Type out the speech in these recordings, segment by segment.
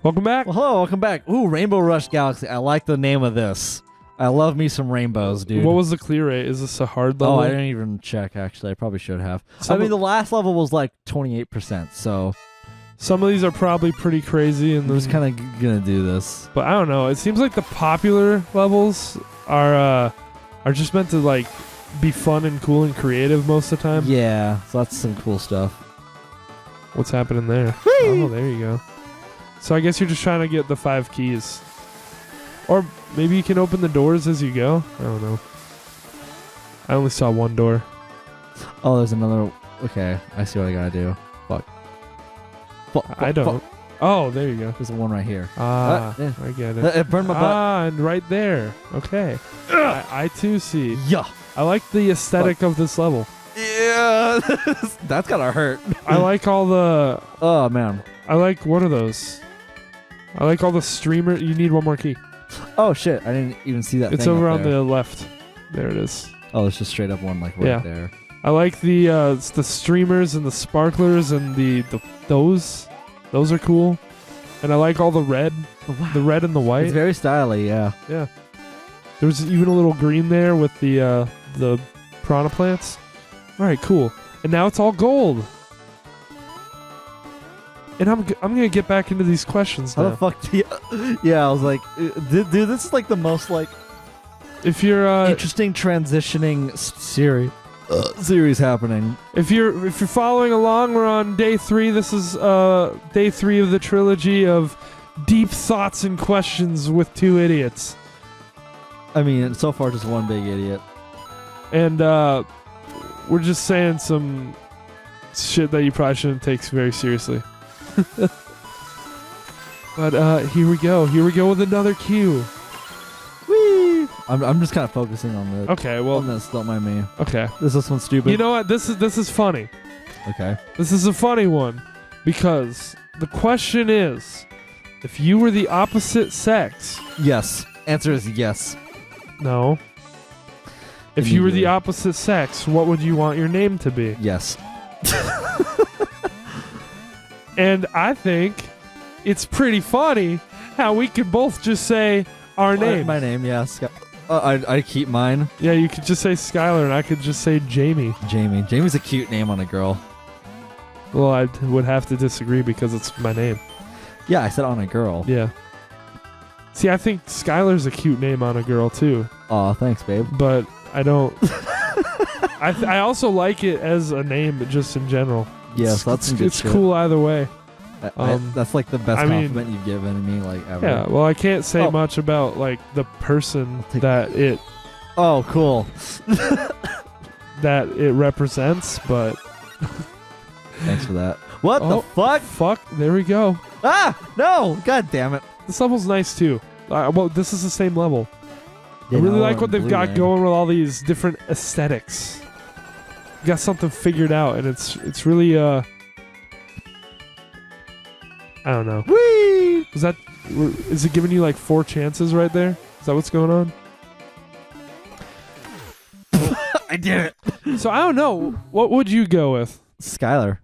Welcome back. Well, hello, welcome back. Ooh, Rainbow Rush Galaxy. I like the name of this. I love me some rainbows, dude. What was the clear rate? Is this a hard level? Oh, I didn't even check, actually. I probably should have. I mean, the last level was like 28%, so... Some of these are probably pretty crazy. And I'm just kind of gonna do this. But I don't know. It seems like the popular levels are just meant to, like, be fun and cool and creative most of the time. Yeah, so that's some cool stuff. What's happening there? Whee! Oh, there you go. So I guess you're just trying to get the 5 keys. Or maybe you can open the doors as you go. I don't know. I only saw one door. Oh, there's another... Okay, I see what I gotta do. Fuck. I don't. Fuck. Oh, there you go. There's one right here. Ah, yeah. I get it. It burned my butt. Ah, and right there. Okay. I too see. Yeah. I like the aesthetic of this level. Yeah. That's gotta hurt. I like all the... Oh, man. I like... What are those? I like all the streamer... You need one more key. Oh, shit. I didn't even see that It's thing over up on there. the left. There it is. Oh, it's just straight up one, like, right Yeah. there. I like the streamers and the sparklers and those. Those are cool. And I like all the red. Oh, wow. The red and the white. It's very stylish, yeah. Yeah. There's even a little green there with the piranha plants. All right, cool. And now it's all gold. And I'm gonna get back into these questions How now. the fuck do you... Yeah, I was like... Dude, this is like the most, like... If you're interesting transitioning series happening. If you're following along, we're on day 3. This is day 3 of the trilogy of deep thoughts and questions with 2 idiots. I mean, so far just one big idiot. And we're just saying some shit that you probably shouldn't take very seriously. But here we go. Here we go with another cue. Whee! I'm just kind of focusing on the... Okay, well... on this, don't mind me. Okay. This one's stupid. You know what? This is funny. Okay. This is a funny one because the question is, if you were the opposite sex... Yes. Answer is yes. No. If you were the opposite sex, what would you want your name to be? Yes. And I think it's pretty funny how we could both just say our name. My name, yes. I'd keep mine. Yeah, you could just say Skylar and I could just say Jamie. Jamie. Jamie's a cute name on a girl. Well, I would have to disagree because it's my name. Yeah, I said on a girl. Yeah. See, I think Skylar's a cute name on a girl too. Aw, thanks, babe. But I don't... I also like it as a name just in general. Yes, that's some good it's shit. cool either way. That's like the best compliment you've given me, like, ever. Yeah, well, I can't say much about, like, the person that it... Oh, cool. that it represents, but... Thanks for that. What the fuck? Fuck, there we go. Ah! No! God damn it. This level's nice, too. Well, this is the same level. I really like what they've got going with all these different aesthetics. Got something figured out, and it's really I don't know. Whee! Is it giving you like 4 chances right there? Is that what's going on? I did it. So I don't know. What would you go with? Skylar.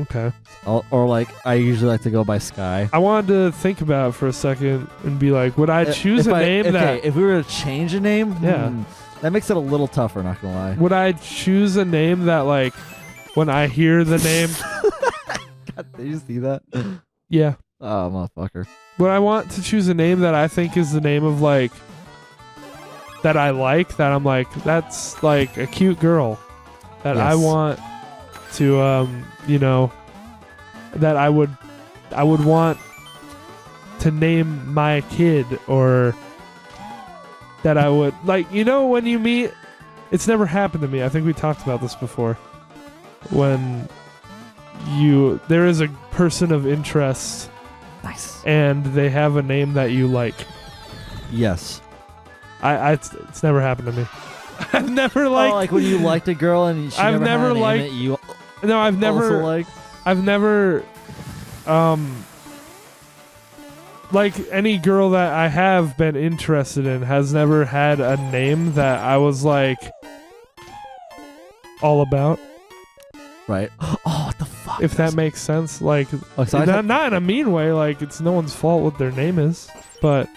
Okay. Or like I usually like to go by Sky. I wanted to think about it for a second and be like, would I choose a name that? If we were to change a name, yeah. That makes it a little tougher, not gonna lie. Would I choose a name that, like, when I hear the name... God, did you see that? Yeah. Oh, motherfucker. Would I want to choose a name that I think is the name of, like... That I like, that I'm like, that's, like, a cute girl. That I want to, you know... That I would want to name my kid, or... That I would... Like, you know when you meet... It's never happened to me. I think we talked about this before. When there is a person of interest. Nice. And they have a name that you like. Yes. It's never happened to me. I've never liked... Oh, like when you liked a girl and she I've never had a name liked... that you No, I've never... also liked? I've never... Like, any girl that I have been interested in has never had a name that I was, like, all about. Right. Oh, what the fuck? If that makes sense. Like, Oh, so not in a mean way. Like, it's no one's fault what their name is. But,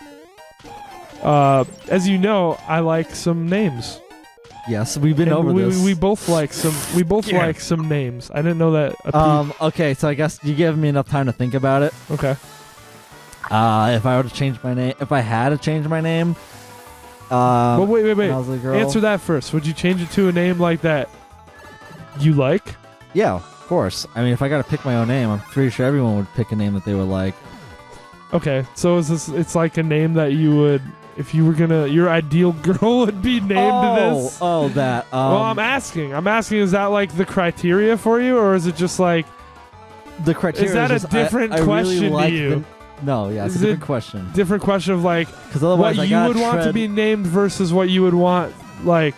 as you know, I like some names. yes, we've been And over this. we both like some. We both Yeah. like some names. I didn't know that. Okay, so I guess you give me enough time to think about it. Okay. If I were to change my name, if I had to change my name, Well, wait. when I was a girl, Answer that first. Would you change it to a name like that you like? Yeah, of course. I mean, if I got to pick my own name, I'm pretty sure everyone would pick a name that they would like. Okay, so is this? It's like a name that you would, if you were gonna, your ideal girl would be named this. Oh, that. Well, I'm asking. Is that like the criteria for you, or is it just like? The criteria Is that is a just, different I really question to like you? No, yeah, it's Is a different it question. Different question of like Because what otherwise, I you gotta would want to tread- be named versus what you would want, like,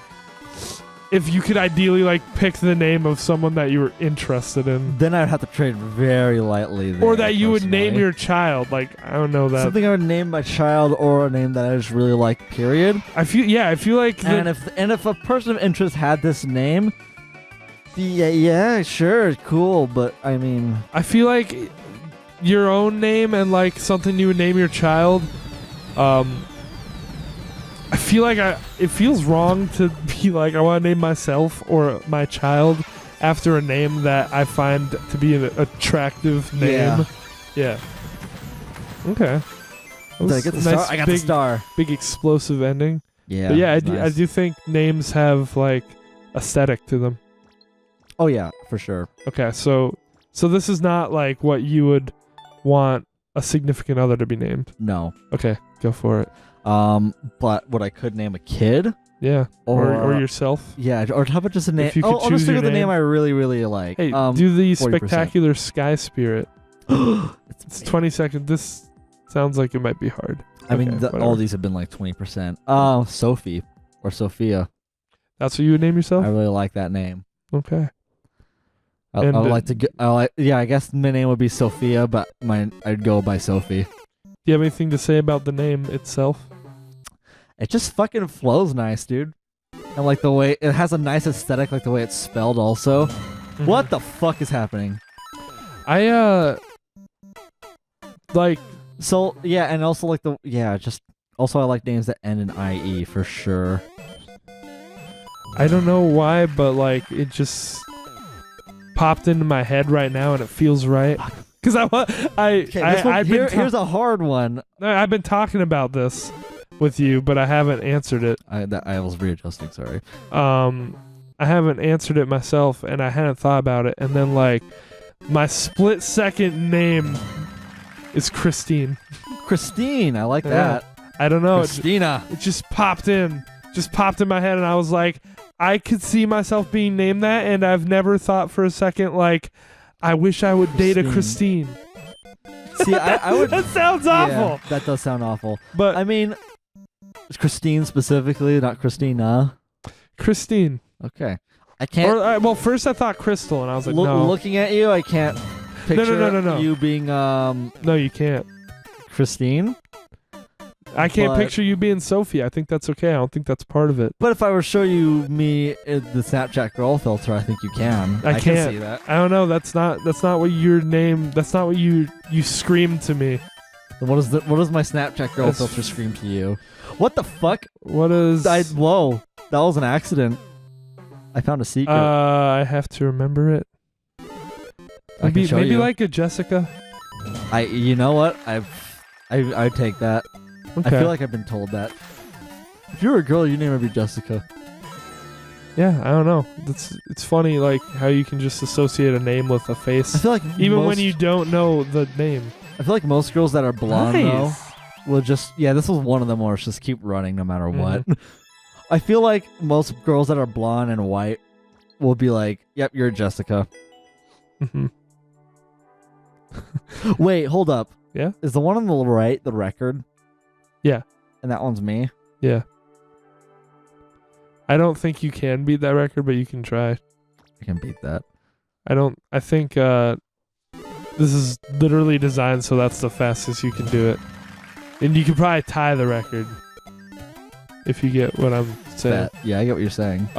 if you could ideally like pick the name of someone that you were interested in, Then I'd have to trade very lightly. There, or that you would name personally. your child. Like, I don't know that. Something I would name my child, or a name that I just really like. Period. I feel like And if a person of interest had this name, yeah, sure, cool. But I mean, I feel like your own name and like something you would name your child. I feel like it feels wrong to be like I want to name myself or my child after a name that I find to be an attractive name. Yeah. Okay. That did I was get the a star? nice I got big, the star. big explosive ending. Yeah. But yeah, it's nice. I do think names have like aesthetic to them. Oh yeah, for sure. Okay, so this is not like what you would want a significant other to be named. No. Okay, go for it. But what I could name a kid, Yeah, or or yourself. yeah, or how about just a name? If you could I'll just choose stick your with the name name. I really, really like. Hey, do the 40%. spectacular Sky Spirit. It's me. 20 seconds. This sounds like it might be hard. I mean, Okay, all whatever. these have been like 20%. Sophie or Sophia. That's what you would name yourself? I really like that name. Okay. I And, would like to. Yeah, I guess my name would be Sophia, but I'd go by Sophie. Do you have anything to say about the name itself? It just fucking flows nice, dude. And like the way it has a nice aesthetic, like the way it's spelled. Also, what the fuck is happening? Like, So yeah, and also like just also I like names that end in IE for sure. I don't know why, but like it just popped into my head right now, and it feels right. Because Here's a hard one. I've been talking about this with you, but I haven't answered it. I was readjusting. Sorry. I haven't answered it myself, and I hadn't thought about it. And then like my split second name is Christine. Christine, I like Yeah. that. I don't know. Christina. It just popped in my head, and I was like, I could see myself being named that, and I've never thought for a second like, I wish I would date a Christine. See, I would. That sounds awful. Yeah, that does sound awful. But I mean, Christine specifically, not Christina. Christine. Okay, I can't. Or well, first I thought Crystal, and I was like, no, Looking at you, I can't picture no. you being no, you can't. Christine. I can't But- picture you being Sophie. I think that's okay. I don't think that's part of it. But if I were to show you me in the Snapchat girl filter, I think you can. I can can't. see that. I don't know. That's not what your name. That's not what you screamed to me. Then what does my Snapchat girl That's- filter scream to you? What the fuck? What is? Whoa, that was an accident. I found a secret. I have to remember it. I can show Maybe you. like a Jessica. You know what? I'd take that. Okay. I feel like I've been told that. If you were a girl, your name would be Jessica. Yeah, I don't know. It's funny like how you can just associate a name with a I face, feel like even most, when you don't know the name. I feel like most girls that are blonde though Nice. will just this was one of them where it's just keep running no matter what. Mm-hmm. I feel like most girls that are blonde and white will be like, "Yep, you're Jessica." Mhm. Wait, hold up. Yeah? Is the one on the right the record? Yeah. And that one's me? Yeah. I don't think you can beat that record, but you can try. I can beat that. I think this is literally designed so that's the fastest you can do it. And you could probably tie the record if you get what I'm saying. Yeah, I get what you're saying.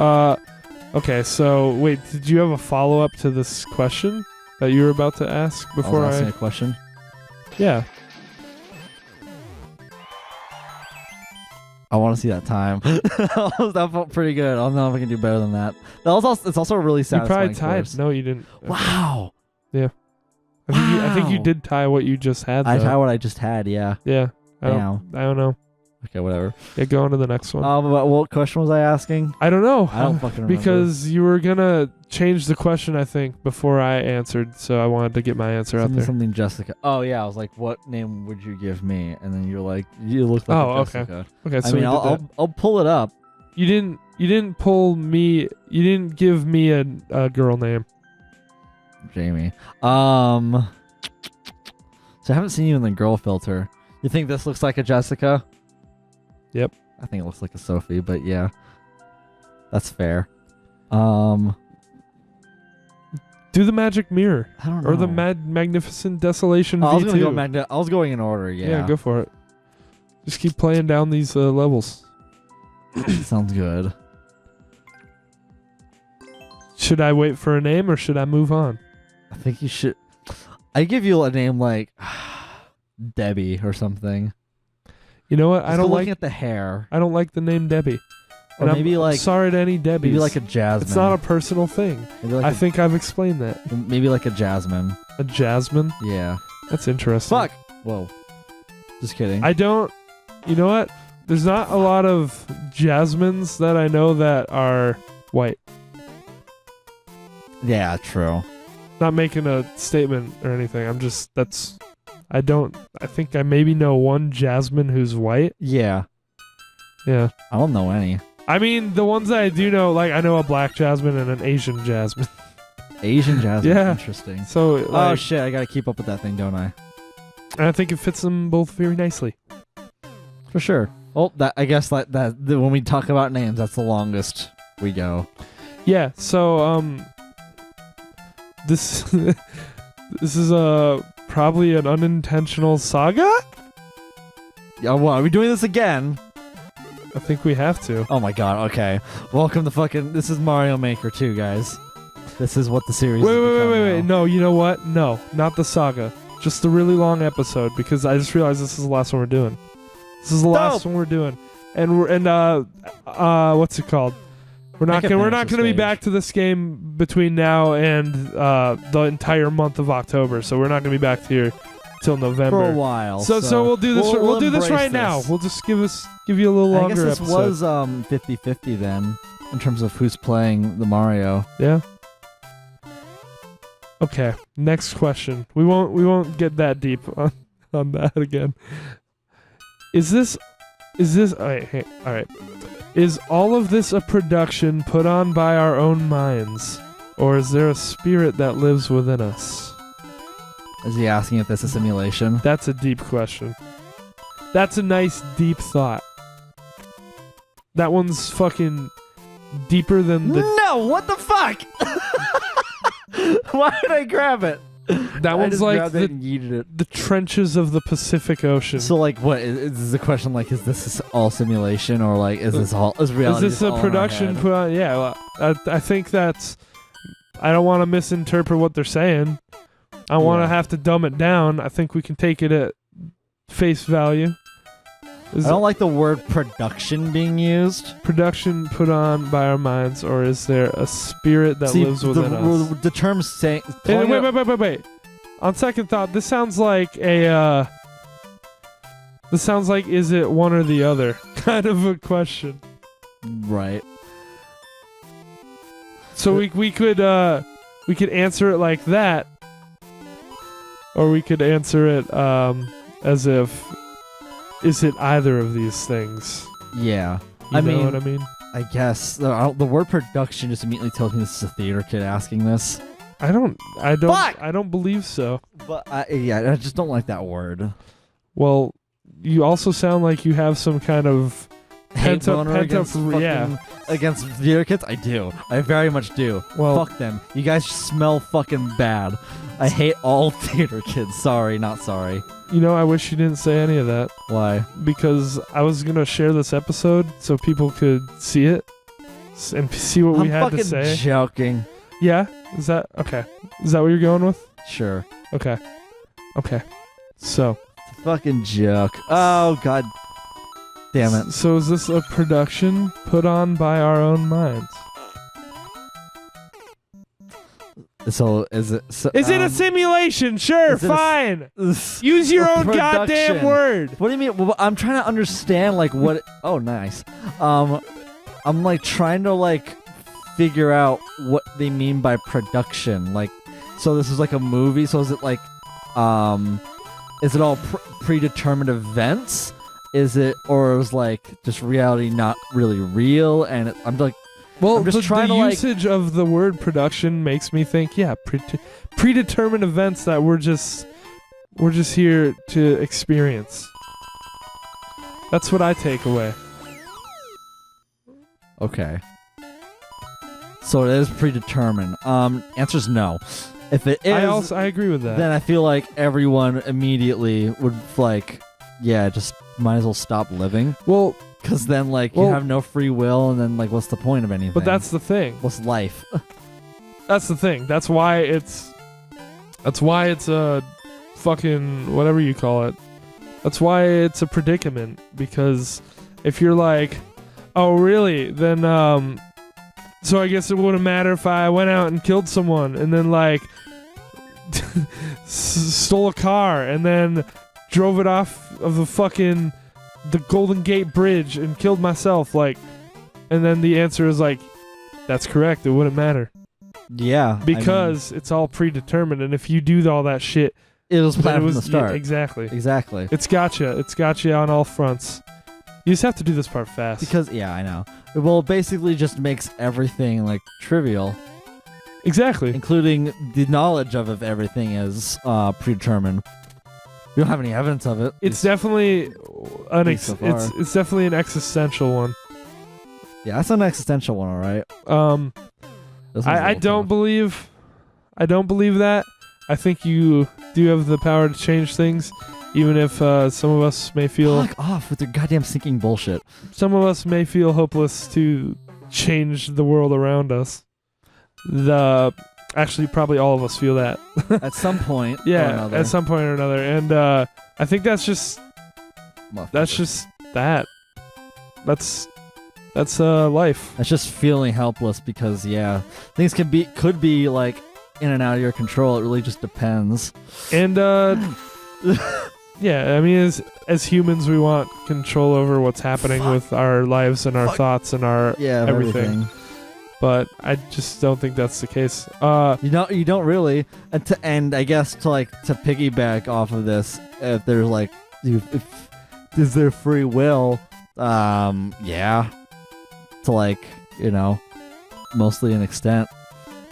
Okay, so wait, did you have a follow-up to this question that you were about to ask before I was asking a question. Yeah. I want to see that time. That felt pretty good. I don't know if I can do better than that. It's also a really You satisfying probably tied. course. No, you didn't. Wow. Yeah. I think you Wow. did tie what you just had, though. I tied what I just had, yeah. Yeah. I Damn. don't know. Okay, whatever. Yeah, go on to the next one. But what question was I asking? I don't know. I don't fucking remember. Because you were going to change the question, I think, before I answered, so I wanted to get my answer out there. Something Jessica. Oh, yeah. I was like, what name would you give me? And then you're like, you look like a Jessica. Okay, so I mean, I'll pull it up. You didn't pull me. You didn't give me a girl name. Jamie. So I haven't seen you in the girl filter. You think this looks like a Jessica? Yep. I think it looks like a Sophie, but yeah. That's fair. Do the magic mirror. I don't know. Or the magnificent desolation I was V2. gonna go I was going in order, yeah. Yeah, go for it. Just keep playing down these levels. Sounds good. Should I wait for a name or should I move on? I think you should. I give you a name like Debbie or something. You know what? Just I don't looking like at the hair. I don't like the name Debbie. Or And maybe I'm like sorry to any Debbies. maybe like a Jasmine. It's not a personal thing. Maybe like I think I've explained that. maybe like a Jasmine. A Jasmine? Yeah. That's interesting. Fuck. Whoa. Just kidding. I don't. You know what? There's not a lot of Jasmines that I know that are white. Yeah, true. Not making a statement or anything. I'm just I think I maybe know one Jasmine who's white. Yeah. Yeah. I don't know any. I mean, the ones that I do know, like I know a black Jasmine and an Asian Jasmine. Asian Jasmine. Yeah. Interesting. So like, oh shit! I gotta keep up with that thing, don't I? and I think it fits them both very nicely. For sure. Oh, I guess that when we talk about names, that's the longest we go. Yeah. So this this is probably an unintentional saga. Yeah. What? Are we doing this again? I think we have to. Oh my god. Okay. Welcome to fucking. This is Mario Maker 2, guys. This is what the series. Wait. No, you know what? No, not the saga. Just the really long episode because I just realized this is the last one we're doing. This is the last one we're doing, and what's it called? We're not gonna be back to this game between now and the entire month of October. So we're not gonna be back here till November for a while. So we'll do this. We'll do this right now. We'll just give you a little longer. I guess this episode. was 50-50 then in terms of who's playing the Mario. Yeah. Okay. Next question. We won't get that deep on that again. Is this all right. Is all of this a production put on by our own minds, or is there a spirit that lives within us? Is he asking if this is a simulation? That's a deep question. That's a nice deep thought. That one's fucking deeper than the. No, what the fuck? Why did I grab it? That one's like the trenches of the Pacific Ocean. So, like, what is the question? Like, is this all simulation, or like, is reality? Is this a production put on? Yeah, well, I think that's. I don't want to misinterpret what they're saying. I want to have to dumb it down. I think we can take it at face value. I don't like the word production being used. Production put on by our minds, or is there a spirit that lives within us? The term saying. Wait. On second thought, this sounds like a. This sounds like is it one or the other kind of a question. Right. So we could answer it like that, or we could answer it as if. Is it either of these things? Yeah. You know what I mean? I guess the word production just immediately tells me this is a theater kid asking this. I don't Fuck! I don't believe so. But I just don't like that word. Well, you also sound like you have some kind of pent up against theater kids. I do. I very much do. Well, fuck them. You guys smell fucking bad. I hate all theater kids. Sorry, not sorry. You know, I wish you didn't say any of that. Why? Because I was going to share this episode so people could see it. and see what we had to say. I'm fucking joking. Yeah? Is that okay? Is that what you're going with? Sure. Okay. So. It's a fucking joke. Oh, god damn it. So is this a production put on by our own minds? So is it? So, is it a simulation? Sure, fine. Use your own goddamn word. What do you mean? Well, I'm trying to understand like what. Oh, nice. I'm like trying to like figure out what they mean by production. Like, so this is like a movie. So is it like, is it all predetermined events? Is it, or it was like just reality not really real? And I'm like. Well, I'm just trying the to usage of the word production makes me think, yeah, predetermined events that we're just here to experience. That's what I take away. Okay. So it is predetermined. Answer's no. If it is, I agree with that. Then I feel like everyone immediately would like, yeah, just might as well stop living. Well. Because then, like, you have no free will, and then, like, what's the point of anything? But that's the thing. What's life? That's the thing. That's why it's a fucking whatever you call it. That's why it's a predicament. Because if you're like, oh really, then so I guess it wouldn't matter if I went out and killed someone, and then like stole a car, and then drove it off of the Golden Gate Bridge and killed myself, like, and then the answer is like, that's correct, it wouldn't matter. Yeah. Because it's all predetermined, and if you do all that shit, it was planned from the start. Yeah, exactly. Exactly. It's gotcha on all fronts. You just have to do this part fast. Because, yeah, I know. Well, it basically just makes everything, like, trivial. Exactly. Including the knowledge of everything is predetermined. We don't have any evidence of it. It's definitely it's definitely an existential one. Yeah, that's an existential one, all right. I don't believe that. I think you do have the power to change things, even if some of us may feel fuck off with your goddamn sinking bullshit. Some of us may feel hopeless to change the world around us. Actually, probably all of us feel that. At some point. Yeah, at some point or another. And I think that's just that. That's life. That's just feeling helpless because, yeah, things could be like in and out of your control. It really just depends. And yeah, I mean, as humans, we want control over what's happening with our lives and our thoughts and our everything. But I just don't think that's the case. You don't really. And I guess to piggyback off of this, if there's like, is there free will? Yeah. To like, mostly an extent.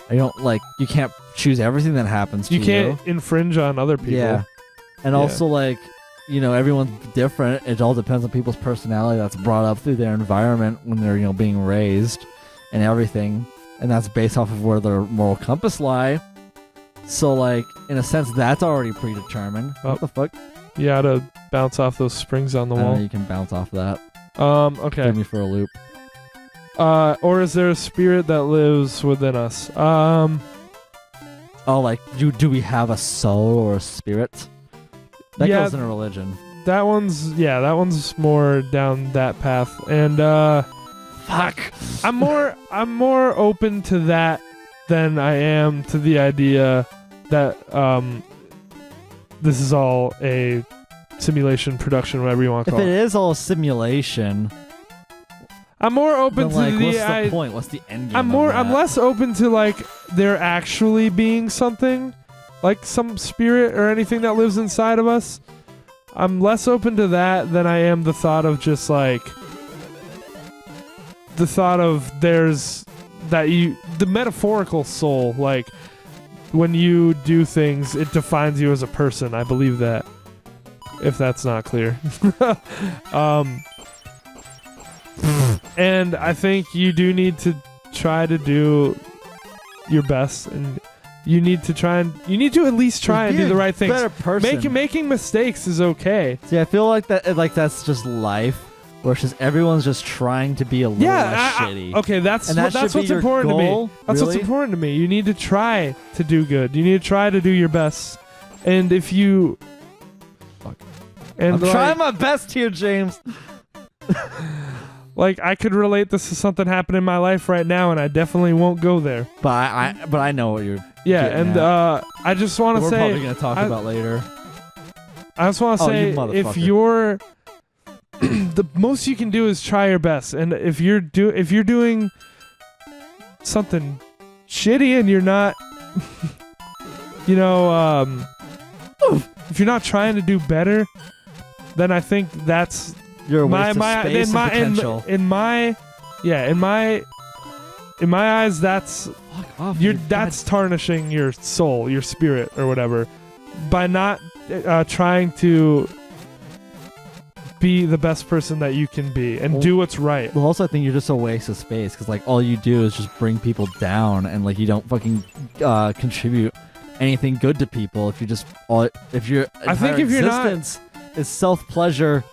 I don't like. You can't choose everything that happens to you. You can't infringe on other people. Yeah. And also like, everyone's different. It all depends on people's personality that's brought up through their environment when they're being raised. And everything, and that's based off of where their moral compass lie. So, like, in a sense, that's already predetermined. What the fuck? You gotta bounce off those springs on the wall. You can bounce off that. Okay. Throw me for a loop. Or is there a spirit that lives within us? Oh, like, do we have a soul or a spirit? That goes in a religion. That one's more down that path, and fuck. I'm more open to that than I am to the idea that this is all a simulation, production, whatever you want to call it. If it is all simulation, I'm more open to the what's the point? What's the end game? I'm less open to like there actually being something, like some spirit or anything that lives inside of us. I'm less open to that than I am the thought of just like there's the metaphorical soul, like when you do things, it defines you as a person. I believe that, if that's not clear. And I think you do need to try to do your best, and you need to at least try and do the right things. Better person. Making mistakes is okay. See, I feel like that's just life. where it's just everyone's just trying to be a little less shitty. Okay, that's And that that's should be what's your important to goal? me. That's what's Really? important to me. You need to try to do good. You need to try to do your best. And if you, and I'm trying my best here, James. like I could relate this to something happening in my life right now, and I definitely won't go there. But I know what you're. Yeah, getting and at. I just want to We're say, probably gonna talk about later. I just want to Oh, say, you if motherfucker. you're the most you can do is try your best, and if you're doing something shitty and you're not, you know, if you're not trying to do better, then I think that's You're a waste of space and potential. in my eyes, that's Fuck off, that's tarnishing your soul, your spirit, or whatever, by not trying to be the best person that you can be and do what's right. Well, also, I think you're just a waste of space because, like, all you do is just bring people down, and like, you don't fucking contribute anything good to people. If you just if your entire existence is self pleasure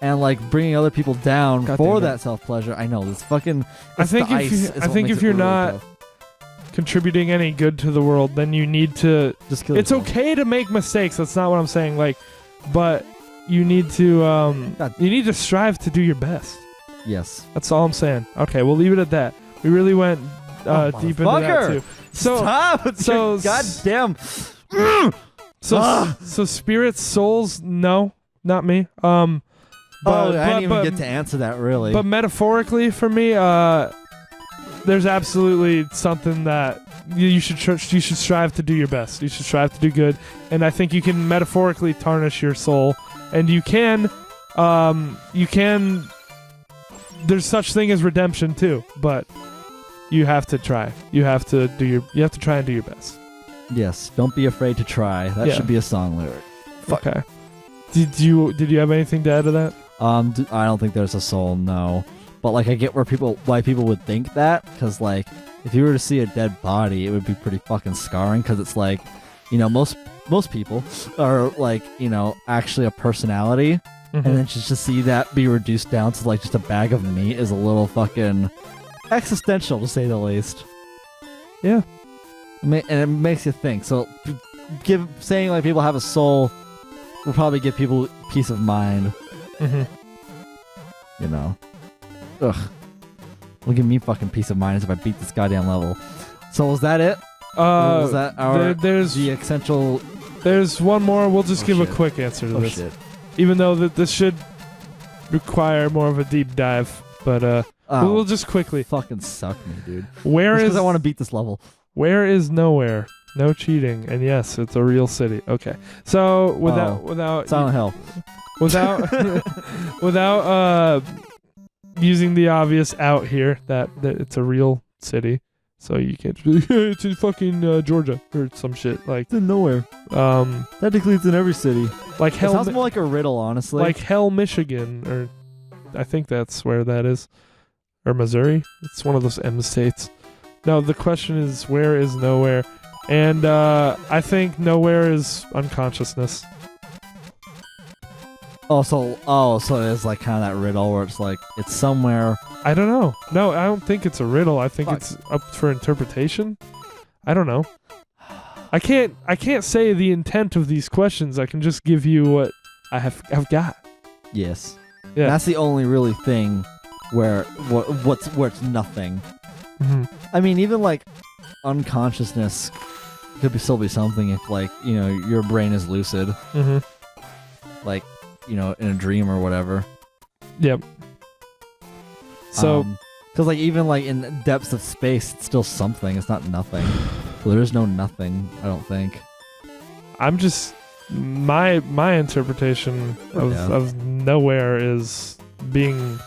and like bringing other people down for that self pleasure. I know this fucking. I think if you're not contributing any good to the world, then you need to just kill it's yourself. Okay to make mistakes. That's not what I'm saying. Like, but you need to strive to do your best. Yes, that's all I'm saying. Okay, we'll leave it at that. We really went deep into that too. So stop. So goddamn. So spirits, souls, no, not me. But, I didn't even get to answer that really. But metaphorically, for me, there's absolutely something that you should strive to do your best. You should strive to do good, and I think you can metaphorically tarnish your soul, and you can. There's such thing as redemption too, but you have to try. You have to try and do your best. Yes, don't be afraid to try. That should be a song lyric. Okay. Did you have anything to add to that? I don't think there's a soul, no. But like, I get why people would think that, because like, if you were to see a dead body, it would be pretty fucking scarring. Because it's like, you know, most people are like, you know, actually a personality, and then just to see that be reduced down to like just a bag of meat is a little fucking existential, to say the least. Yeah, and it makes you think. So, saying like people have a soul will probably give people peace of mind. You know. Ugh. Will give me fucking peace of mind if I beat this goddamn level. So was that it? Was that our the essential? There's one more. We'll just give a quick answer to this. Shit. Even though this should require more of a deep dive, but we'll just quickly. Fucking suck me, dude. Because I want to beat this level. Where is nowhere? No cheating, and yes, it's a real city. Okay, so without Silent Hill. without using the obvious out here that it's a real city, so you can't just be like, hey, it's in fucking Georgia or some shit like it's in nowhere. Technically, it's in every city. Like Hell. It sounds more like a riddle, honestly. Like Hell, Michigan, or I think that's where that is, or Missouri. It's one of those M states. No, the question is where is nowhere, and I think nowhere is unconsciousness. So it's like kind of that riddle where it's like it's somewhere. I don't know. No, I don't think it's a riddle. I think it's up for interpretation. I don't know. I can't say the intent of these questions. I can just give you what I've got. Yes. Yeah. That's the only really thing where it's nothing. I mean, even like unconsciousness could still be something if, like, you know, your brain is lucid. Like, you know, in a dream or whatever. Yep. So, because like even like in depths of space, it's still something. It's not nothing. So there is no nothing, I don't think. I'm just my interpretation of nowhere is being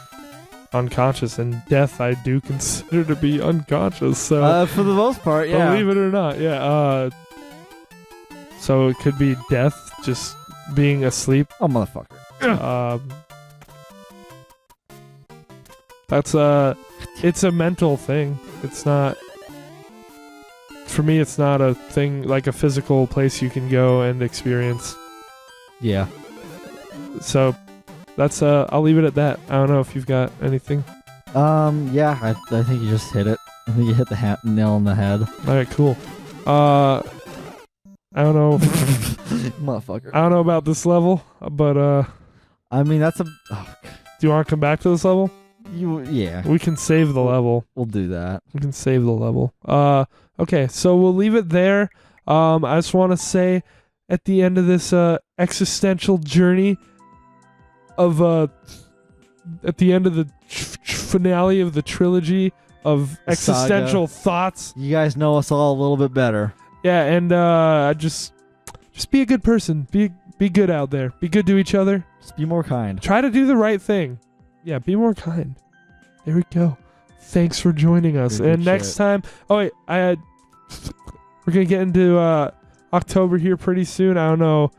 unconscious, and death I do consider to be unconscious. So for the most part, yeah. Believe it or not, yeah. So it could be death, just being asleep. Oh, motherfucker. That's it's a mental thing. It's not. For me, it's not a thing like a physical place you can go and experience. Yeah. So, that's I'll leave it at that. I don't know if you've got anything. Yeah, I think you just hit it. I think you hit the nail on the head. All right, cool. I don't know. Motherfucker. I don't know about this level, but I mean, that's a. do you want to come back to this level? Yeah. We can save the level. We'll do that. We can save the level. Okay, so we'll leave it there. I just want to say, at the end of this existential journey of at the end of the finale of the trilogy of existential thoughts. You guys know us all a little bit better. Yeah, and just be a good person. Be good out there. Be good to each other. Just be more kind. Try to do the right thing. Yeah, be more kind. There we go. Thanks for joining us. Good and next time, we're gonna get into October here pretty soon. I don't know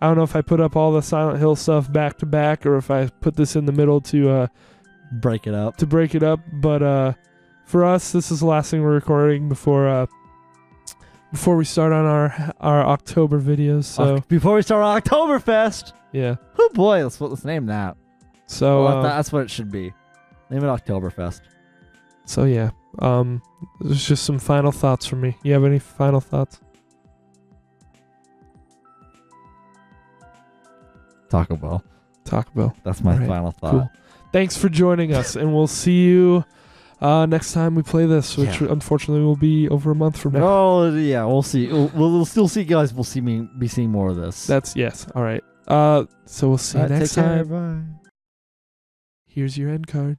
if I put up all the Silent Hill stuff back to back or if I put this in the middle to break it up. But for us, this is the last thing we're recording before we start on our October videos. So before we start Oktoberfest. Yeah. Oh boy, let's name that. So that's what it should be. Name it Oktoberfest. So yeah, there's just some final thoughts from me. You have any final thoughts? Taco Bell. That's my final thought. Cool. Thanks for joining us, and we'll see you next time we play this, which unfortunately will be over a month from now. Oh yeah, we'll see. We'll still see, guys. We'll be seeing more of this. That's yes. All right. So we'll see you next time. Bye. Here's your end card.